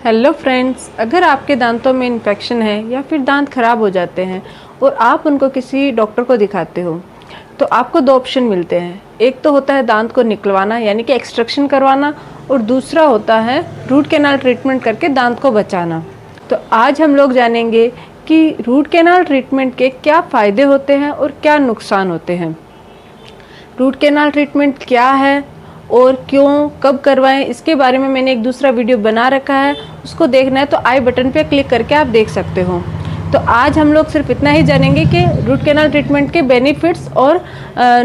Hello friends, अगर आपके दांतों में इन्फेक्शन है या फिर दांत खराब हो जाते हैं और आप उनको किसी डॉक्टर को दिखाते हो तो आपको दो ऑप्शन मिलते हैं। एक तो होता है दांत को निकलवाना यानी कि एक्सट्रैक्शन करवाना, और दूसरा होता है रूट कैनाल ट्रीटमेंट करके दांत को बचाना। तो आज हम लोग जानेंगे कि रूट कैनाल ट्रीटमेंट के क्या फ़ायदे होते हैं और क्या नुकसान होते हैं। रूट कैनाल ट्रीटमेंट क्या है और क्यों, कब करवाएं, इसके बारे में मैंने एक दूसरा वीडियो बना रखा है। उसको देखना है तो आई बटन पे क्लिक करके आप देख सकते हो। तो आज हम लोग सिर्फ इतना ही जानेंगे कि रूट कैनाल ट्रीटमेंट के बेनिफिट्स और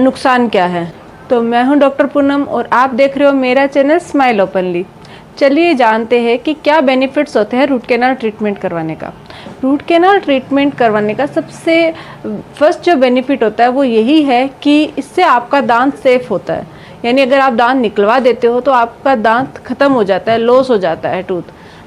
नुकसान क्या है। तो मैं हूं डॉक्टर पूनम और आप देख रहे हो मेरा चैनल स्माइल ओपनली। चलिए जानते हैं कि क्या बेनिफिट्स होते हैं रूट कैनाल ट्रीटमेंट करवाने का। रूट कैनाल ट्रीटमेंट करवाने का सबसे फर्स्ट जो बेनिफिट होता है वो यही है कि इससे आपका दांत सेफ होता है। यानी अगर आप दांत निकलवा देते हो तो आपका दांत ख़त्म हो जाता है, लॉस हो जाता है टूथ।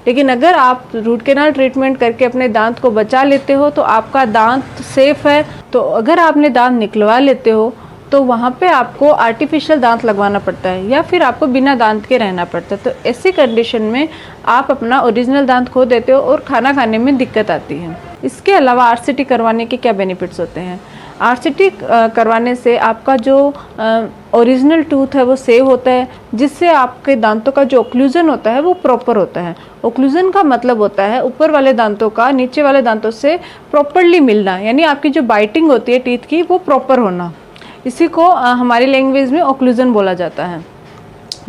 लेकिन अगर आप रूट कैनाल ट्रीटमेंट करके अपने दांत को बचा लेते हो तो आपका दांत सेफ है। तो अगर आपने दांत निकलवा लेते हो तो वहाँ पे आपको आर्टिफिशियल दांत लगवाना पड़ता है या फिर आपको बिना दांत के रहना पड़ता है। तो ऐसी कंडीशन में आप अपना ओरिजिनल दांत खो देते हो और खाना खाने में दिक्कत आती है। इसके अलावा आरसीटी करवाने के क्या बेनिफिट्स होते हैं। आरसीटी करवाने से आपका जो ओरिजिनल टूथ है वो सेव होता है, जिससे आपके दांतों का जो ओक्लूजन होता है वो प्रॉपर होता है। ओक्लूजन का मतलब होता है ऊपर वाले दांतों का नीचे वाले दांतों से प्रॉपरली मिलना, यानी आपकी जो बाइटिंग होती है टीथ की वो प्रॉपर होना। इसी को हमारी लैंग्वेज में ओक्लूजन बोला जाता है।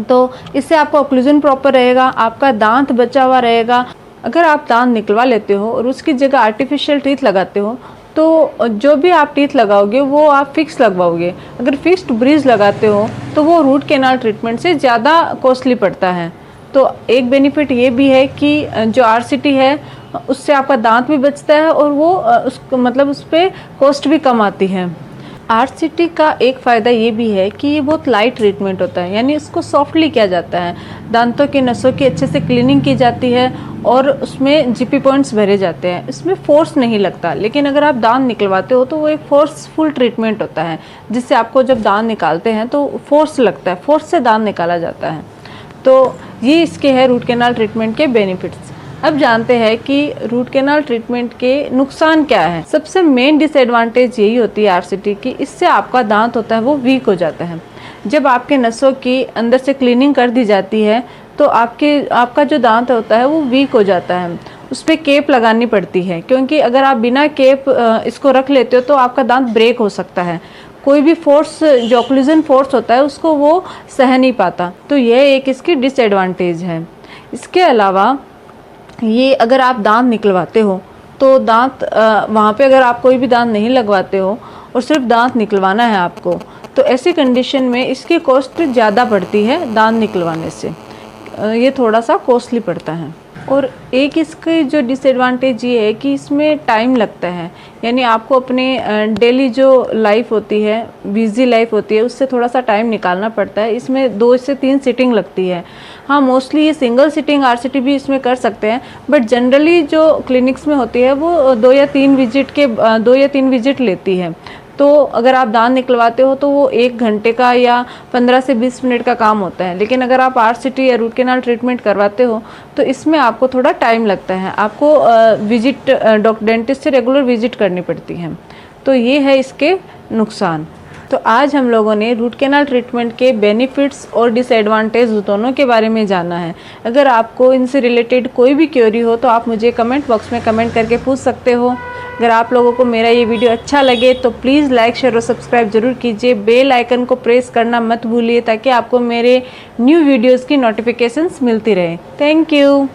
तो इससे आपका ओक्लूजन प्रॉपर रहेगा, आपका दांत बचा हुआ रहेगा। अगर आप दांत निकलवा लेते हो और उसकी जगह आर्टिफिशियल टीथ लगाते हो तो जो भी आप टीथ लगाओगे वो आप फिक्स लगवाओगे। अगर फिक्स्ड ब्रिज लगाते हो तो वो रूट कैनाल ट्रीटमेंट से ज़्यादा कॉस्टली पड़ता है। तो एक बेनिफिट ये भी है कि जो आरसीटी है उससे आपका दांत भी बचता है और वो उस पर कॉस्ट भी कम आती है। आरसीटी का एक फ़ायदा ये भी है कि ये बहुत लाइट ट्रीटमेंट होता है, यानी इसको सॉफ्टली किया जाता है। दांतों के नसों की अच्छे से क्लीनिंग की जाती है और उसमें जीपी पॉइंट्स भरे जाते हैं। इसमें फोर्स नहीं लगता। लेकिन अगर आप दांत निकलवाते हो तो वो एक फोर्सफुल ट्रीटमेंट होता है, जिससे आपको जब दांत निकालते हैं तो फोर्स लगता है, फोर्स से दांत निकाला जाता है। तो ये इसके है रूट कैनाल ट्रीटमेंट के बेनिफिट्स। अब जानते हैं कि रूट कैनाल ट्रीटमेंट के नुकसान क्या है। सबसे मेन डिसएडवांटेज यही होती है आरसीटी की, इससे आपका दांत होता है वो वीक हो जाता है। जब आपके नसों की अंदर से क्लीनिंग कर दी जाती है तो आपका जो दांत होता है वो वीक हो जाता है। उस पर केप लगानी पड़ती है, क्योंकि अगर आप बिना केप इसको रख लेते हो तो आपका दांत ब्रेक हो सकता है। कोई भी फोर्स, जो ओक्लूजन फोर्स होता है उसको वो सह नहीं पाता। तो यह एक इसकी डिसएडवांटेज है। इसके अलावा ये अगर आप दांत निकलवाते हो तो दांत वहाँ पे अगर आप कोई भी दांत नहीं लगवाते हो और सिर्फ दांत निकलवाना है आपको, तो ऐसी कंडीशन में इसकी कॉस्ट ज़्यादा पड़ती है। दांत निकलवाने से ये थोड़ा सा कॉस्टली पड़ता है। और एक इसकी जो डिसएडवांटेज ये है कि इसमें टाइम लगता है, यानी आपको अपने डेली जो लाइफ होती है, बिजी लाइफ होती है, उससे थोड़ा सा टाइम निकालना पड़ता है। इसमें 2 से 3 सिटिंग लगती है। हाँ, मोस्टली ये सिंगल सिटिंग आरसीटी भी इसमें कर सकते हैं, बट जनरली जो क्लिनिक्स में होती है वो 2 या 3 विजिट लेती है। तो अगर आप दांत निकलवाते हो तो वो 1 घंटे का या 15 से 20 मिनट का काम होता है। लेकिन अगर आप आरसीटी या रूट कैनाल ट्रीटमेंट करवाते हो तो इसमें आपको थोड़ा टाइम लगता है। आपको डेंटिस्ट से रेगुलर विजिट करनी पड़ती है। तो ये है इसके नुकसान। तो आज हम लोगों ने रूट कैनाल ट्रीटमेंट के बेनिफिट्स और डिसएडवांटेज दोनों के बारे में जाना है। अगर आपको इनसे रिलेटेड कोई भी क्वेरी हो तो आप मुझे कमेंट बॉक्स में कमेंट करके पूछ सकते हो। अगर आप लोगों को मेरा ये वीडियो अच्छा लगे तो प्लीज़ लाइक, शेयर और सब्सक्राइब जरूर कीजिए। बेल आइकन को प्रेस करना मत भूलिए ताकि आपको मेरे न्यू वीडियोज़ की नोटिफिकेशंस मिलती रहे। Thank you.